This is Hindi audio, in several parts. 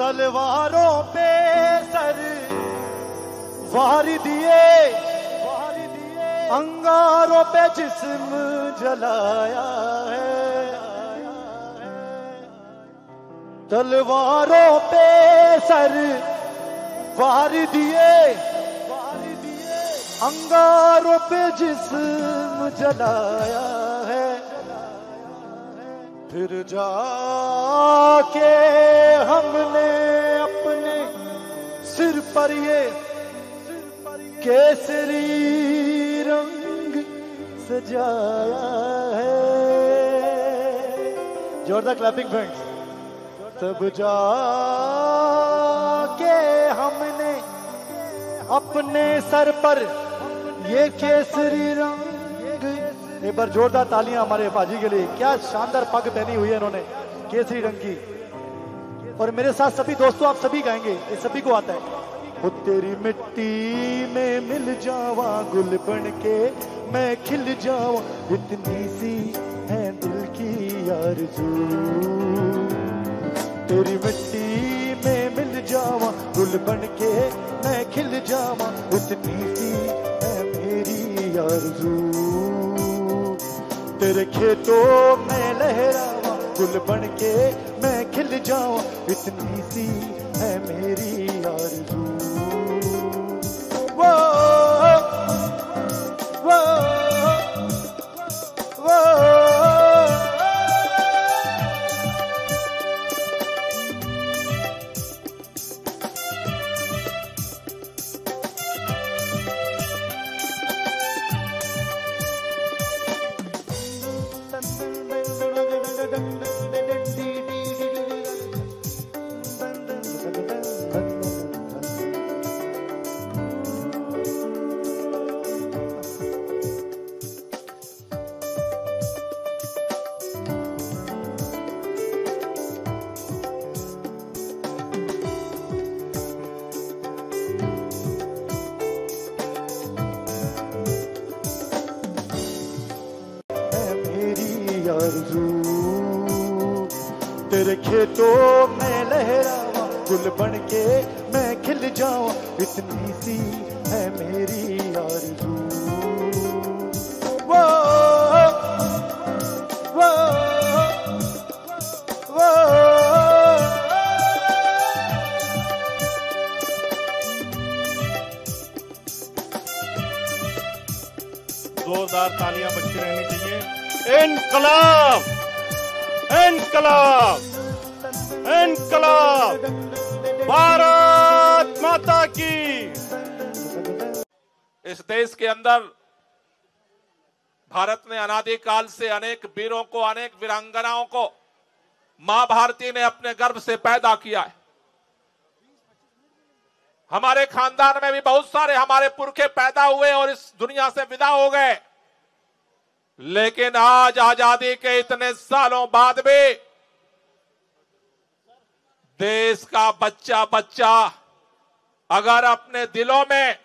तलवारों पे सर वार दिए, अंगारों पे जिस्म जलाया है। तलवारों पे सर वार दिए, अंगारों पे जिस्म जलाया है। फिर जाके हमने अपने सिर पर ये केसरी रंग सजाया है। जोरदार क्लैपिंग फ्रेंड्स। तब जाके हमने अपने सर पर ये केसरी रंग, एक बार जोरदार तालियां हमारे पाजी के लिए। क्या शानदार पग पहनी हुई है इन्होंने केसरी रंग की। और मेरे साथ सभी दोस्तों आप सभी गाएंगे, ये सभी को आता है। वो तेरी मिट्टी में मिल जावा गुल बन के मैं खिल जावा, इतनी सी है दिल की आरज़ू। तेरी मिट्टी में मिल जावा गुल बन के मैं खिल जावा, इतनी सी है मेरी आरज़ू। तेरे खेतों में लहरावा गुल बन के मैं खिल जावा, इतनी सी है मेरी आरज़ू। वो वो वो तेरे खेतों में लहरावा गुल बन के मैं खिल जाऊं, इतनी सी है मेरी आरज़ू। वो वो वो जोरदार तालियां बजती रहनी चाहिए। इनकलाब इनकलाब इनकलाब, भारत माता की। इस देश के अंदर भारत ने अनादिकाल से अनेक वीरों को, अनेक वीरांगनाओं को मां भारती ने अपने गर्भ से पैदा किया है। हमारे खानदान में भी बहुत सारे हमारे पुरखे पैदा हुए और इस दुनिया से विदा हो गए, लेकिन आज आजादी के इतने सालों बाद भी देश का बच्चा बच्चा अगर अपने दिलों में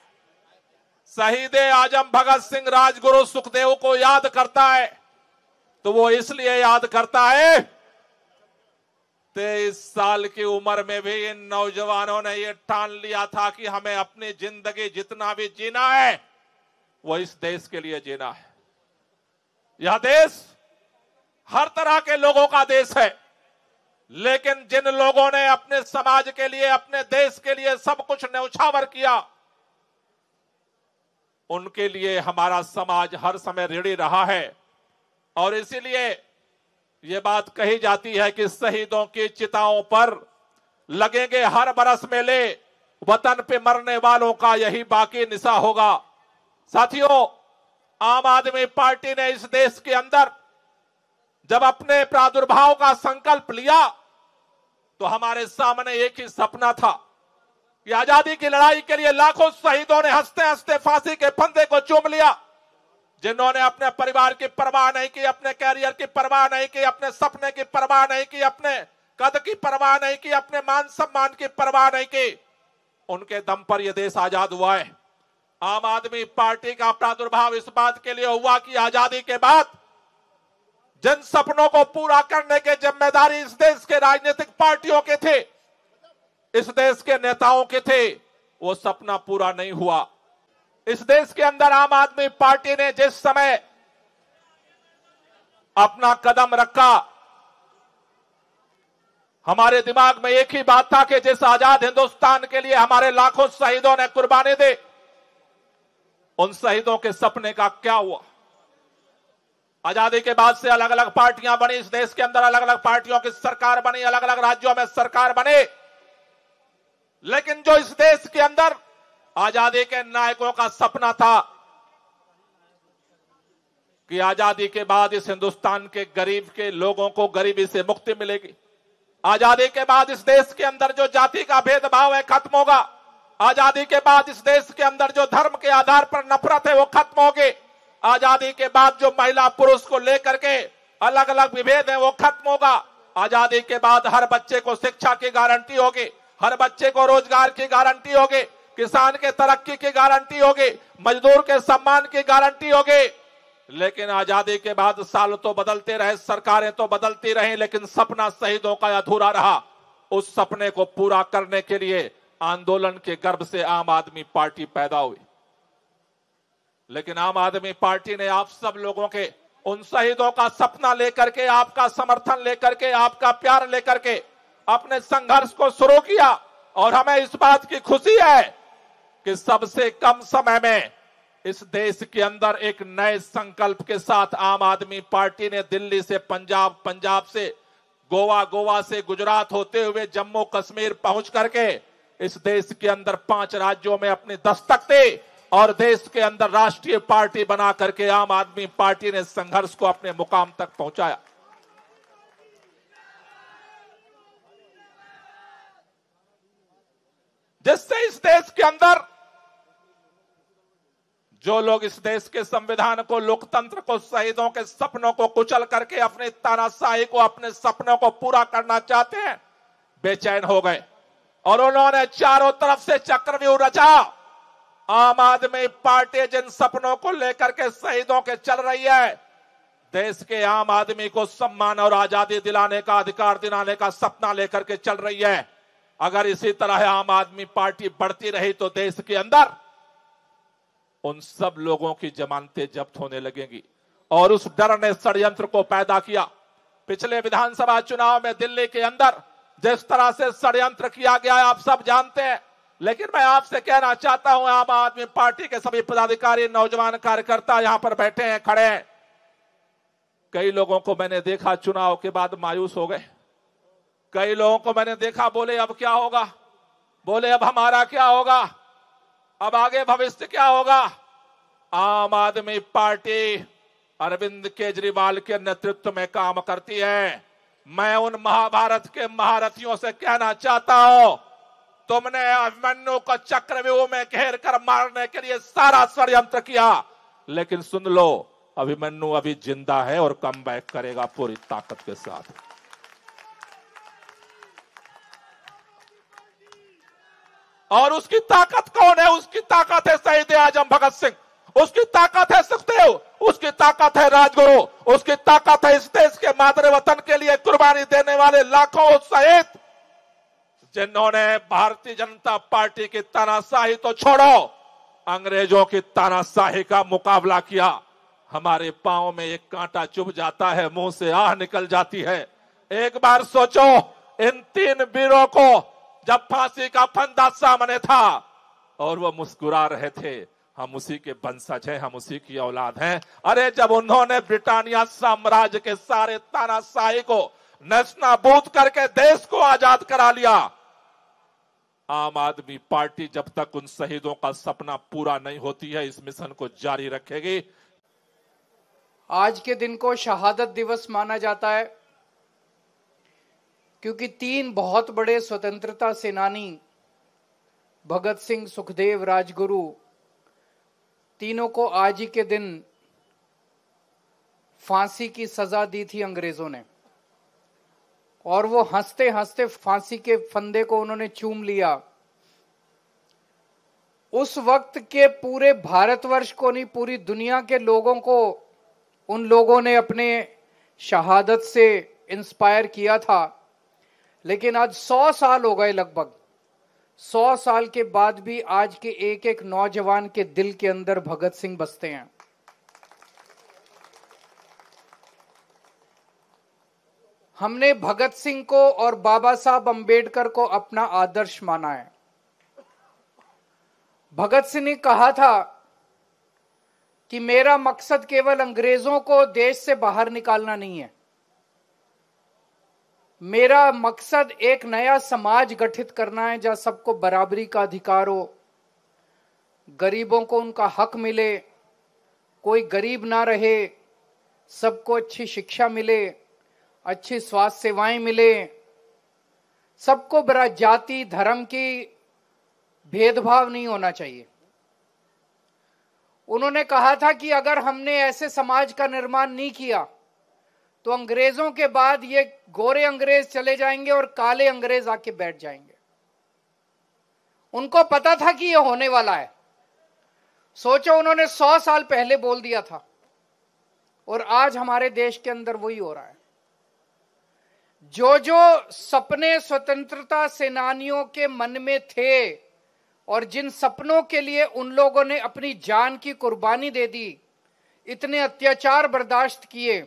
शहीद आजम भगत सिंह, राजगुरु सुखदेव को याद करता है तो वो इसलिए याद करता है 23 साल की उम्र में भी इन नौजवानों ने ये ठान लिया था कि हमें अपनी जिंदगी जितना भी जीना है वो इस देश के लिए जीना है। यह देश हर तरह के लोगों का देश है, लेकिन जिन लोगों ने अपने समाज के लिए, अपने देश के लिए सब कुछ न्यौछावर किया, उनके लिए हमारा समाज हर समय ऋणी रहा है। और इसीलिए ये बात कही जाती है कि शहीदों की चिताओं पर लगेंगे हर बरस मेले, वतन पे मरने वालों का यही बाकी निशा होगा। साथियों, आम आदमी पार्टी ने इस देश के अंदर जब अपने प्रादुर्भाव का संकल्प लिया तो हमारे सामने एक ही सपना था कि आजादी की लड़ाई के लिए लाखों शहीदों ने हंसते हंसते फांसी के फंदे को चूम लिया, जिन्होंने अपने परिवार की परवाह नहीं की, अपने कैरियर की परवाह नहीं की, अपने सपने की परवाह नहीं की, अपने कद की परवाह नहीं की, अपने मान सम्मान की परवाह नहीं की। उनके दम पर यह देश आजाद हुआ है। आम आदमी पार्टी का प्रादुर्भाव इस बात के लिए हुआ कि आजादी के बाद जिन सपनों को पूरा करने की जिम्मेदारी इस देश के राजनीतिक पार्टियों के थे, इस देश के नेताओं के थे, वो सपना पूरा नहीं हुआ। इस देश के अंदर आम आदमी पार्टी ने जिस समय अपना कदम रखा, हमारे दिमाग में एक ही बात था कि जिस आजाद हिंदुस्तान के लिए हमारे लाखों शहीदों ने कुर्बानी दी, उन शहीदों के सपने का क्या हुआ। आजादी के बाद से अलग अलग पार्टियां बनी, इस देश के अंदर अलग अलग पार्टियों की सरकार बनी, अलग अलग राज्यों में सरकार बने, लेकिन जो इस देश के अंदर आजादी के नायकों का सपना था कि आजादी के बाद इस हिंदुस्तान के गरीब के लोगों को गरीबी से मुक्ति मिलेगी, आजादी के बाद इस देश के अंदर जो जाति का भेदभाव है खत्म होगा, आजादी के बाद इस देश के अंदर जो धर्म के आधार पर नफरत है वो खत्म होगी, आजादी के बाद जो महिला पुरुष को लेकर के अलग अलग विभेद है वो खत्म होगा, आजादी के बाद हर बच्चे को शिक्षा की गारंटी होगी, हर बच्चे को रोजगार की गारंटी होगी, किसान के तरक्की की गारंटी होगी, मजदूर के सम्मान की गारंटी होगी। लेकिन आजादी के बाद साल तो बदलते रहे, सरकारें तो बदलती रही, लेकिन सपना शहीदों का अधूरा रहा। उस सपने को पूरा करने के लिए आंदोलन के गर्भ से आम आदमी पार्टी पैदा हुई। लेकिन आम आदमी पार्टी ने आप सब लोगों के उन शहीदों का सपना लेकर के, आपका समर्थन लेकर के, आपका प्यार लेकर के अपने संघर्ष को शुरू किया। और हमें इस बात की खुशी है कि सबसे कम समय में इस देश के अंदर एक नए संकल्प के साथ आम आदमी पार्टी ने दिल्ली से पंजाब, पंजाब से गोवा, गोवा से गुजरात होते हुए जम्मू कश्मीर पहुंच करके इस देश के अंदर 5 राज्यों में अपनी दस्तक दी और देश के अंदर राष्ट्रीय पार्टी बना करके आम आदमी पार्टी ने संघर्ष को अपने मुकाम तक पहुंचाया। जिससे इस देश के अंदर जो लोग इस देश के संविधान को, लोकतंत्र को, शहीदों के सपनों को कुचल करके अपनी तानाशाही को, अपने सपनों को पूरा करना चाहते हैं, बेचैन हो गए और उन्होंने चारों तरफ से चक्रव्यूह रचा। आम आदमी पार्टी जिन सपनों को लेकर के शहीदों के चल रही है, देश के आम आदमी को सम्मान और आजादी दिलाने का, अधिकार दिलाने का सपना लेकर के चल रही है। अगर इसी तरह आम आदमी पार्टी बढ़ती रही तो देश के अंदर उन सब लोगों की जमानतें जब्त होने लगेंगी। और उस डर ने षड्यंत्र को पैदा किया। पिछले विधानसभा चुनाव में दिल्ली के अंदर जिस तरह से षड्यंत्र किया गया है आप सब जानते हैं, लेकिन मैं आपसे कहना चाहता हूं, आम आदमी पार्टी के सभी पदाधिकारी, नौजवान कार्यकर्ता यहां पर बैठे हैं, खड़े हैं। कई लोगों को मैंने देखा चुनाव के बाद मायूस हो गए। कई लोगों को मैंने देखा बोले अब क्या होगा, बोले अब हमारा क्या होगा, अब आगे भविष्य क्या होगा। आम आदमी पार्टी अरविंद केजरीवाल के नेतृत्व में काम करती है। मैं उन महाभारत के महारथियों से कहना चाहता हूं, तुमने अभिमन्यु को चक्रव्यूह में घेर कर मारने के लिए सारा षड्यंत्र किया, लेकिन सुन लो, अभिमन्यु अभी जिंदा है और कम बैक करेगा पूरी ताकत के साथ। और उसकी ताकत कौन है? उसकी ताकत है शहीद आजम भगत सिंह, उसकी ताकत है सुखदेव, उसकी ताकत है राजगुरु, उसकी ताकत है इस देश के मातृ वतन के लिए कुर्बानी देने वाले लाखों शहीद, जिन्होंने भारतीय जनता पार्टी की तानाशाही तो छोड़ो, अंग्रेजों की तानाशाही का मुकाबला किया। हमारे पांव में एक कांटा चुभ जाता है, मुंह से आह निकल जाती है। एक बार सोचो, इन 3 वीरों को जब फांसी का फंदा सामने था और वो मुस्कुरा रहे थे, हम उसी के वंशज हैं, हम उसी की औलाद हैं। अरे जब उन्होंने ब्रिटानिया साम्राज्य के सारे तानाशाही को नस्तानाबूद करके देश को आजाद करा लिया, आम आदमी पार्टी जब तक उन शहीदों का सपना पूरा नहीं होती है, इस मिशन को जारी रखेगी। आज के दिन को शहादत दिवस माना जाता है क्योंकि 3 बहुत बड़े स्वतंत्रता सेनानी भगत सिंह, सुखदेव, राजगुरु, तीनों को आज ही के दिन फांसी की सजा दी थी अंग्रेजों ने, और वो हंसते हंसते फांसी के फंदे को उन्होंने चूम लिया। उस वक्त के पूरे भारतवर्ष को नहीं, पूरी दुनिया के लोगों को उन लोगों ने अपने शहादत से इंस्पायर किया था। लेकिन आज 100 साल हो गए लगभग, 100 साल के बाद भी आज के एक एक नौजवान के दिल के अंदर भगत सिंह बसते हैं। हमने भगत सिंह को और बाबा साहब अंबेडकर को अपना आदर्श माना है। भगत सिंह ने कहा था कि मेरा मकसद केवल अंग्रेजों को देश से बाहर निकालना नहीं है, मेरा मकसद एक नया समाज गठित करना है जहां सबको बराबरी का अधिकार हो, गरीबों को उनका हक मिले, कोई गरीब ना रहे, सबको अच्छी शिक्षा मिले, अच्छी स्वास्थ्य सेवाएं मिले, सबको बरा जाति धर्म की भेदभाव नहीं होना चाहिए। उन्होंने कहा था कि अगर हमने ऐसे समाज का निर्माण नहीं किया तो अंग्रेजों के बाद ये गोरे अंग्रेज चले जाएंगे और काले अंग्रेज आके बैठ जाएंगे। उनको पता था कि ये होने वाला है। सोचो, उन्होंने 100 साल पहले बोल दिया था और आज हमारे देश के अंदर वही हो रहा है। जो जो सपने स्वतंत्रता सेनानियों के मन में थे और जिन सपनों के लिए उन लोगों ने अपनी जान की कुर्बानी दे दी, इतने अत्याचार बर्दाश्त किए,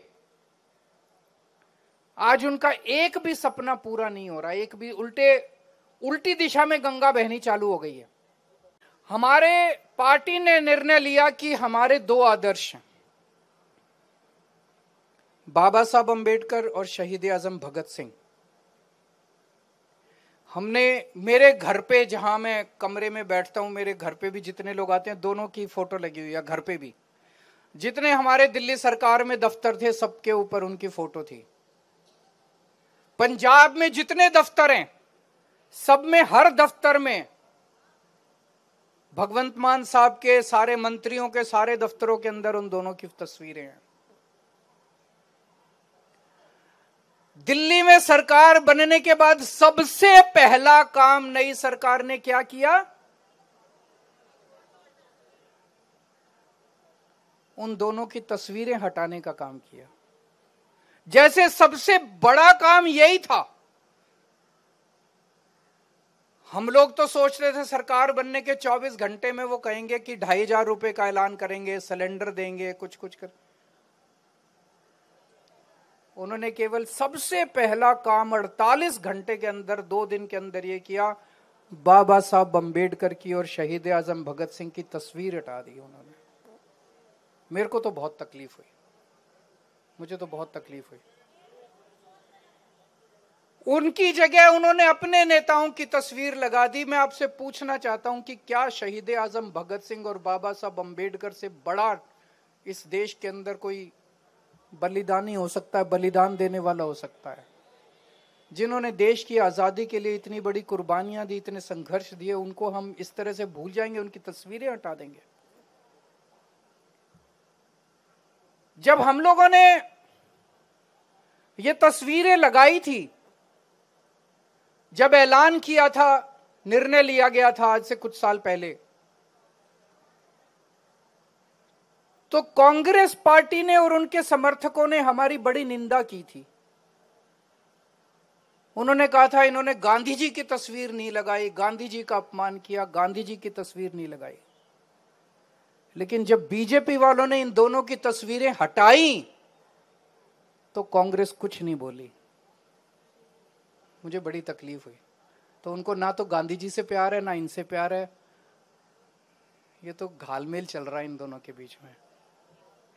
आज उनका एक भी सपना पूरा नहीं हो रहा, एक भी उल्टी दिशा में गंगा बहनी चालू हो गई है। हमारे पार्टी ने निर्णय लिया कि हमारे 2 आदर्श हैं, बाबा साहब अंबेडकर और शहीद आजम भगत सिंह। हमने मेरे घर पे, जहां मैं कमरे में बैठता हूं, मेरे घर पे भी जितने लोग आते हैं दोनों की फोटो लगी हुई है। घर पे भी जितने हमारे दिल्ली सरकार में दफ्तर थे सबके ऊपर उनकी फोटो थी। पंजाब में जितने दफ्तर हैं सब में, हर दफ्तर में भगवंत मान साहब के, सारे मंत्रियों के सारे दफ्तरों के अंदर उन दोनों की तस्वीरें हैं। दिल्ली में सरकार बनने के बाद सबसे पहला काम नई सरकार ने क्या किया? उन दोनों की तस्वीरें हटाने का काम किया। जैसे सबसे बड़ा काम यही था। हम लोग तो सोच रहे थे सरकार बनने के 24 घंटे में वो कहेंगे कि 2500 रुपए का ऐलान करेंगे, सिलेंडर देंगे, कुछ कर। उन्होंने केवल सबसे पहला काम 48 घंटे के अंदर, 2 दिन के अंदर ये किया, बाबा साहब अंबेडकर की और शहीद आजम भगत सिंह की तस्वीर हटा दी उन्होंने। मेरे को तो बहुत तकलीफ हुई, मुझे तो बहुत तकलीफ हुई। उनकी जगह उन्होंने अपने नेताओं की तस्वीर लगा दी। मैं आपसे पूछना चाहता हूं कि क्या शहीद आजम भगत सिंह और बाबा साहब अंबेडकर से बड़ा इस देश के अंदर कोई बलिदानी हो सकता है, बलिदान देने वाला हो सकता है? जिन्होंने देश की आजादी के लिए इतनी बड़ी कुर्बानियां दी, इतने संघर्ष दिए, उनको हम इस तरह से भूल जाएंगे, उनकी तस्वीरें हटा देंगे? जब हम लोगों ने ये तस्वीरें लगाई थी, जब ऐलान किया था, निर्णय लिया गया था आज से कुछ साल पहले, तो कांग्रेस पार्टी ने और उनके समर्थकों ने हमारी बड़ी निंदा की थी। उन्होंने कहा था इन्होंने गांधी जी की तस्वीर नहीं लगाई, गांधी जी का अपमान किया, गांधी जी की तस्वीर नहीं लगाई। लेकिन जब बीजेपी वालों ने इन दोनों की तस्वीरें हटाई तो कांग्रेस कुछ नहीं बोली। मुझे बड़ी तकलीफ हुई। तो उनको ना तो गांधी जी से प्यार है ना इनसे प्यार है, ये तो घालमेल चल रहा है इन दोनों के बीच में,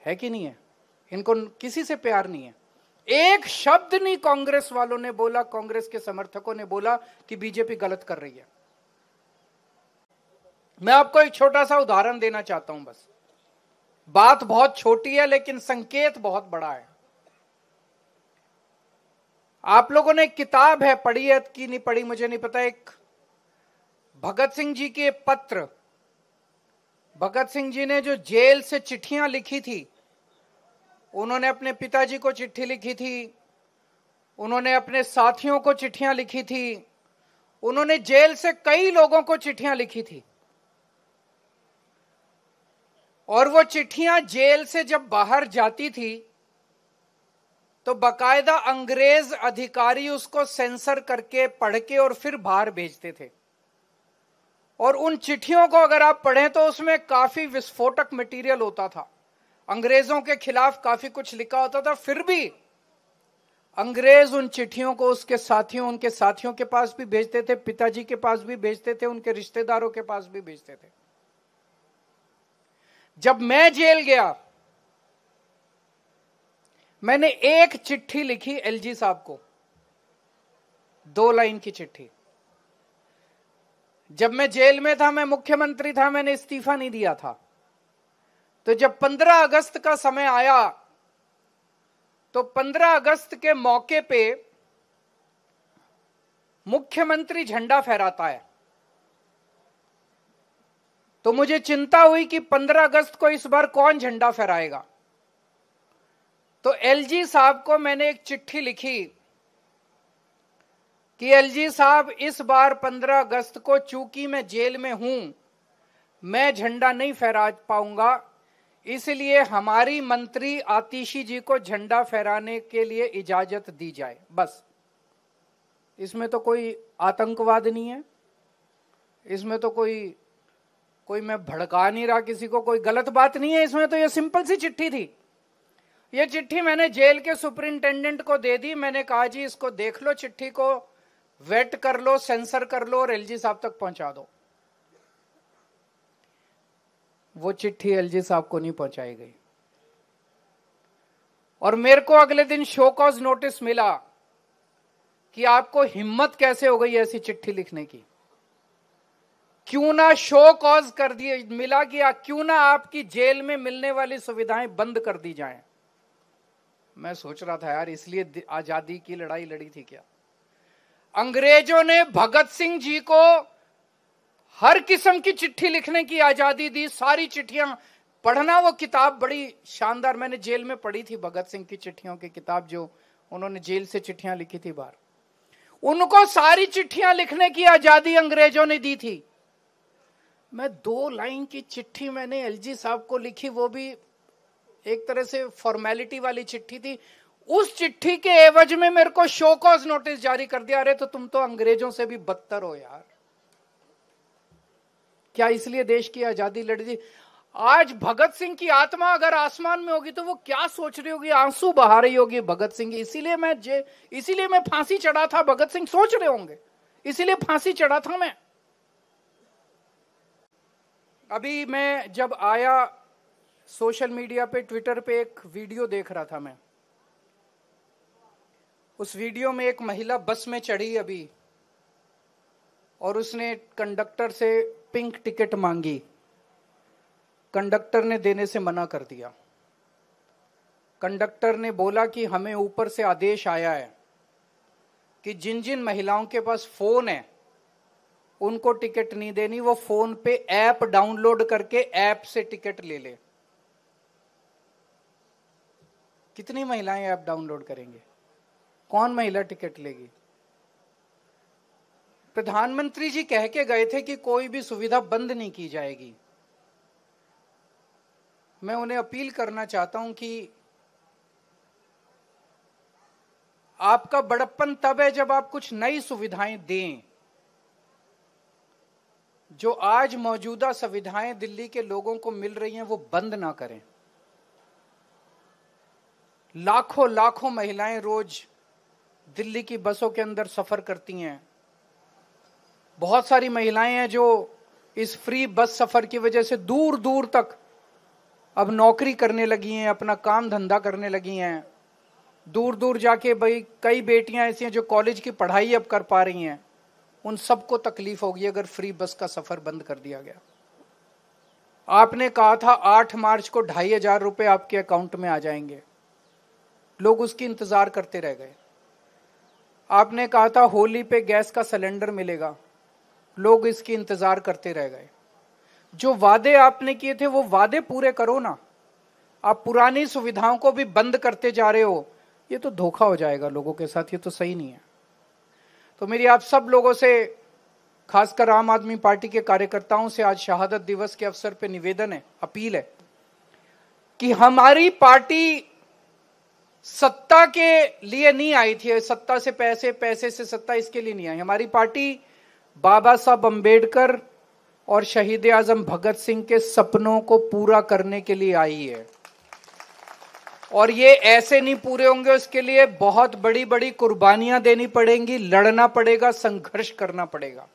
है कि नहीं है? इनको किसी से प्यार नहीं है। एक शब्द नहीं कांग्रेस वालों ने बोला, कांग्रेस के समर्थकों ने बोला कि बीजेपी गलत कर रही है। मैं आपको एक छोटा सा उदाहरण देना चाहता हूं बस। बात बहुत छोटी है लेकिन संकेत बहुत बड़ा है। आप लोगों ने एक किताब है, पढ़ी है कि नहीं पढ़ी मुझे नहीं पता, एक भगत सिंह जी के पत्र, भगत सिंह जी ने जो जेल से चिट्ठियां लिखी थी, उन्होंने अपने पिताजी को चिट्ठी लिखी थी, उन्होंने अपने साथियों को चिट्ठियां लिखी थी, उन्होंने जेल से कई लोगों को चिट्ठियां लिखी थी। और वो चिट्ठियां जेल से जब बाहर जाती थी तो बकायदा अंग्रेज अधिकारी उसको सेंसर करके पढ़ के और फिर बाहर भेजते थे। और उन चिट्ठियों को अगर आप पढ़ें तो उसमें काफी विस्फोटक मटेरियल होता था, अंग्रेजों के खिलाफ काफी कुछ लिखा होता था। फिर भी अंग्रेज उन चिट्ठियों को उसके साथियों, उनके साथियों के पास भी भेजते थे, पिताजी के पास भी भेजते थे, उनके रिश्तेदारों के पास भी भेजते थे। जब मैं जेल गया, मैंने एक चिट्ठी लिखी एलजी साहब को, 2 लाइन की चिट्ठी। जब मैं जेल में था, मैं मुख्यमंत्री था, मैंने इस्तीफा नहीं दिया था। तो जब 15 अगस्त का समय आया, तो 15 अगस्त के मौके पे मुख्यमंत्री झंडा फहराता है, तो मुझे चिंता हुई कि 15 अगस्त को इस बार कौन झंडा फहराएगा। तो एलजी साहब को मैंने एक चिट्ठी लिखी कि एलजी साहब, इस बार 15 अगस्त को चूंकि मैं जेल में हूं, मैं झंडा नहीं फहरा पाऊंगा, इसलिए हमारी मंत्री आतिशी जी को झंडा फहराने के लिए इजाजत दी जाए। बस, इसमें तो कोई आतंकवाद नहीं है, इसमें तो कोई मैं भड़का नहीं रहा किसी को, कोई गलत बात नहीं है इसमें। तो ये सिंपल सी चिट्ठी थी। ये चिट्ठी मैंने जेल के सुपरिंटेंडेंट को दे दी। मैंने कहा जी इसको देख लो, चिट्ठी को वेट कर लो, सेंसर कर लो और एलजी साहब तक पहुंचा दो। वो चिट्ठी एलजी साहब को नहीं पहुंचाई गई और मेरे को अगले दिन शो कॉज नोटिस मिला कि आपको हिम्मत कैसे हो गई ऐसी चिट्ठी लिखने की, क्यों ना शो कॉज कर दिए मिला कि क्यों ना आपकी जेल में मिलने वाली सुविधाएं बंद कर दी जाएं। मैं सोच रहा था यार, इसलिए आजादी की लड़ाई लड़ी थी क्या? अंग्रेजों ने भगत सिंह जी को हर किस्म की चिट्ठी लिखने की आजादी दी, सारी चिट्ठियां पढ़ना। वो किताब बड़ी शानदार, मैंने जेल में पढ़ी थी, भगत सिंह की चिट्ठियों की किताब, जो उन्होंने जेल से चिट्ठियां लिखी थी बाहर। उनको सारी चिट्ठियां लिखने की आजादी अंग्रेजों ने दी थी। मैं 2 लाइन की चिट्ठी मैंने एलजी साहब को लिखी, वो भी एक तरह से फॉर्मेलिटी वाली चिट्ठी थी। उस चिट्ठी के एवज में मेरे को शो कॉज नोटिस जारी कर दिया। अरे तो तुम तो अंग्रेजों से भी बदतर हो यार। क्या इसलिए देश की आजादी लड़ी थी? आज भगत सिंह की आत्मा अगर आसमान में होगी तो वो क्या सोच रही होगी, आंसू बहा रही होगी भगत सिंह की। इसीलिए मैं फांसी चढ़ा था, भगत सिंह सोच रहे होंगे, इसीलिए फांसी चढ़ा था मैं। अभी मैं जब आया, सोशल मीडिया पे, ट्विटर पे एक वीडियो देख रहा था मैं। उस वीडियो में एक महिला बस में चढ़ी अभी और उसने कंडक्टर से पिंक टिकट मांगी। कंडक्टर ने देने से मना कर दिया। कंडक्टर ने बोला कि हमें ऊपर से आदेश आया है कि जिन जिन महिलाओं के पास फोन है उनको टिकट नहीं देनी, वो फोन पे ऐप डाउनलोड करके ऐप से टिकट ले ले। कितनी महिलाएं ऐप डाउनलोड करेंगे? कौन महिला टिकट लेगी? प्रधानमंत्री जी कह के गए थे कि कोई भी सुविधा बंद नहीं की जाएगी। मैं उन्हें अपील करना चाहता हूं कि आपका बड़प्पन तब है जब आप कुछ नई सुविधाएं दें। जो आज मौजूदा सुविधाएं दिल्ली के लोगों को मिल रही हैं वो बंद ना करें। लाखों लाखों महिलाएं रोज दिल्ली की बसों के अंदर सफर करती हैं। बहुत सारी महिलाएं हैं जो इस फ्री बस सफर की वजह से दूर दूर तक अब नौकरी करने लगी हैं, अपना काम धंधा करने लगी हैं। दूर दूर जाके भाई कई बेटियां ऐसी हैं जो कॉलेज की पढ़ाई अब कर पा रही हैं। उन सबको तकलीफ होगी अगर फ्री बस का सफर बंद कर दिया गया। आपने कहा था 8 मार्च को 2500 रुपए आपके अकाउंट में आ जाएंगे, लोग उसकी इंतजार करते रह गए। आपने कहा था होली पे गैस का सिलेंडर मिलेगा, लोग इसकी इंतजार करते रह गए। जो वादे आपने किए थे वो वादे पूरे करो ना। आप पुरानी सुविधाओं को भी बंद करते जा रहे हो, ये तो धोखा हो जाएगा लोगों के साथ, ये तो सही नहीं है। तो मेरी आप सब लोगों से, खासकर आम आदमी पार्टी के कार्यकर्ताओं से आज शहादत दिवस के अवसर पे निवेदन है, अपील है कि हमारी पार्टी सत्ता के लिए नहीं आई थी, सत्ता से पैसे, पैसे से सत्ता, इसके लिए नहीं आई। हमारी पार्टी बाबा साहब अंबेडकर और शहीद आजम भगत सिंह के सपनों को पूरा करने के लिए आई है। और ये ऐसे नहीं पूरे होंगे, उसके लिए बहुत बड़ी बड़ी कुर्बानियां देनी पड़ेंगी, लड़ना पड़ेगा, संघर्ष करना पड़ेगा।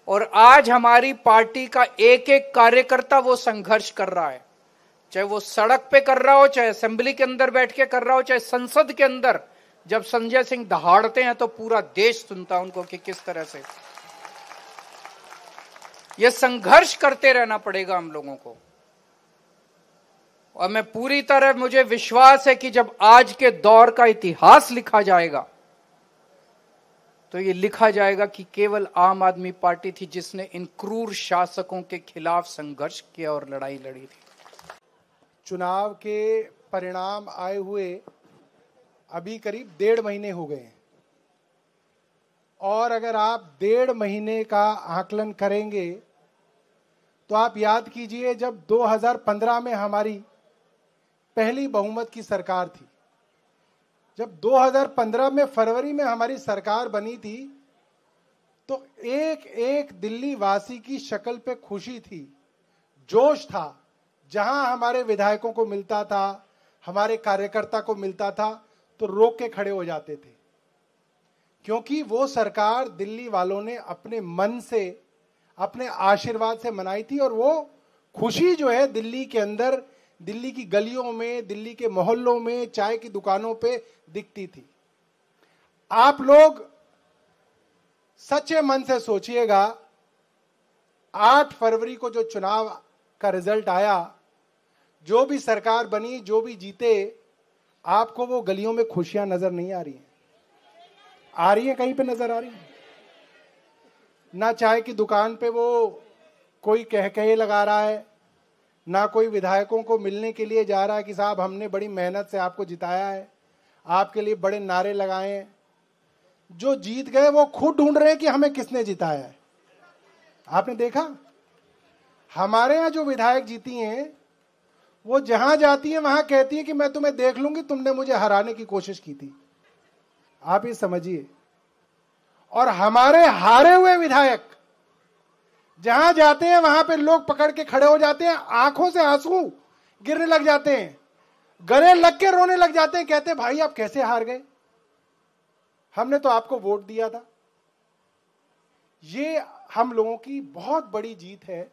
और आज हमारी पार्टी का एक एक कार्यकर्ता वो संघर्ष कर रहा है, चाहे वो सड़क पे कर रहा हो, चाहे असेंबली के अंदर बैठ के कर रहा हो, चाहे संसद के अंदर जब संजय सिंह दहाड़ते हैं तो पूरा देश सुनता है उनको कि किस तरह से ये संघर्ष करते रहना पड़ेगा हम लोगों को। और मैं पूरी तरह, मुझे विश्वास है कि जब आज के दौर का इतिहास लिखा जाएगा तो ये लिखा जाएगा कि केवल आम आदमी पार्टी थी जिसने इन क्रूर शासकों के खिलाफ संघर्ष किया और लड़ाई लड़ी थी। चुनाव के परिणाम आए हुए अभी करीब 1.5 महीने हो गए हैं, और अगर आप 1.5 महीने का आकलन करेंगे तो आप याद कीजिए, जब 2015 में हमारी पहली बहुमत की सरकार थी, जब 2015 में फरवरी में हमारी सरकार बनी थी, तो एक एक दिल्ली वासी की शक्ल पे खुशी थी, जोश था। जहां हमारे विधायकों को मिलता था, हमारे कार्यकर्ता को मिलता था, तो रोक के खड़े हो जाते थे, क्योंकि वो सरकार दिल्ली वालों ने अपने मन से, अपने आशीर्वाद से मनाई थी। और वो खुशी जो है दिल्ली के अंदर, दिल्ली की गलियों में, दिल्ली के मोहल्लों में, चाय की दुकानों पे दिखती थी। आप लोग सच्चे मन से सोचिएगा, 8 फरवरी को जो चुनाव का रिजल्ट आया, जो भी सरकार बनी, जो भी जीते, आपको वो गलियों में खुशियां नजर नहीं आ रही हैं? आ रही है? कहीं पे नजर आ रही है? ना चाय की दुकान पे वो कोई कहे लगा रहा है, ना कोई विधायकों को मिलने के लिए जा रहा है कि साहब हमने बड़ी मेहनत से आपको जिताया है, आपके लिए बड़े नारे लगाए हैं। जो जीत गए वो खुद ढूंढ रहे हैं कि हमें किसने जिताया है। आपने देखा, हमारे यहाँ जो विधायक जीती हैं, वो जहां जाती है वहां कहती है कि मैं तुम्हें देख लूंगी, तुमने मुझे हराने की कोशिश की थी। आप ये समझिए। और हमारे हारे हुए विधायक जहां जाते हैं वहां पे लोग पकड़ के खड़े हो जाते हैं, आंखों से आंसू गिरने लग जाते हैं, गले लग के रोने लग जाते हैं, कहते हैं भाई आप कैसे हार गए, हमने तो आपको वोट दिया था। ये हम लोगों की बहुत बड़ी जीत है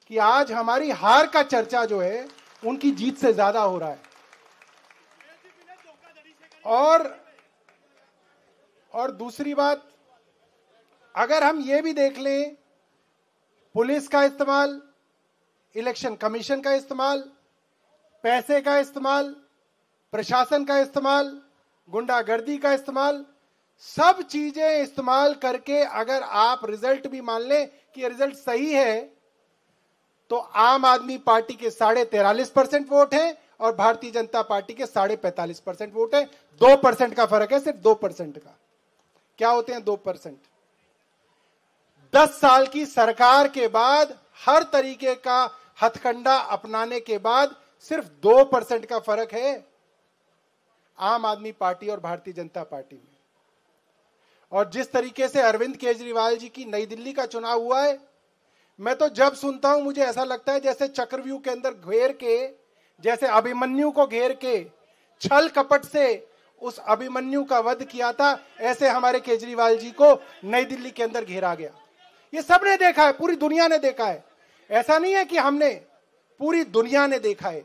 कि आज हमारी हार का चर्चा जो है उनकी जीत से ज्यादा हो रहा है। और दूसरी बात, अगर हम ये भी देख लें, पुलिस का इस्तेमाल, इलेक्शन कमीशन का इस्तेमाल, पैसे का इस्तेमाल, प्रशासन का इस्तेमाल, गुंडागर्दी का इस्तेमाल, सब चीजें इस्तेमाल करके अगर आप रिजल्ट भी मान लें कि ये रिजल्ट सही है, तो आम आदमी पार्टी के 43.5% वोट है और भारतीय जनता पार्टी के 45.5% वोट है। 2% का फर्क है, सिर्फ 2% का। क्या होते हैं 2%? 10 साल की सरकार के बाद, हर तरीके का हथकंडा अपनाने के बाद सिर्फ 2% का फर्क है आम आदमी पार्टी और भारतीय जनता पार्टी में। और जिस तरीके से अरविंद केजरीवाल जी की नई दिल्ली का चुनाव हुआ है, मैं तो जब सुनता हूं मुझे ऐसा लगता है जैसे चक्रव्यूह के अंदर घेर के, जैसे अभिमन्यु को घेर के छल कपट से उस अभिमन्यु का वध किया था, ऐसे हमारे केजरीवाल जी को नई दिल्ली के अंदर घेरा गया। ये सबने देखा है, पूरी दुनिया ने देखा है। ऐसा नहीं है कि हमने, पूरी दुनिया ने देखा है।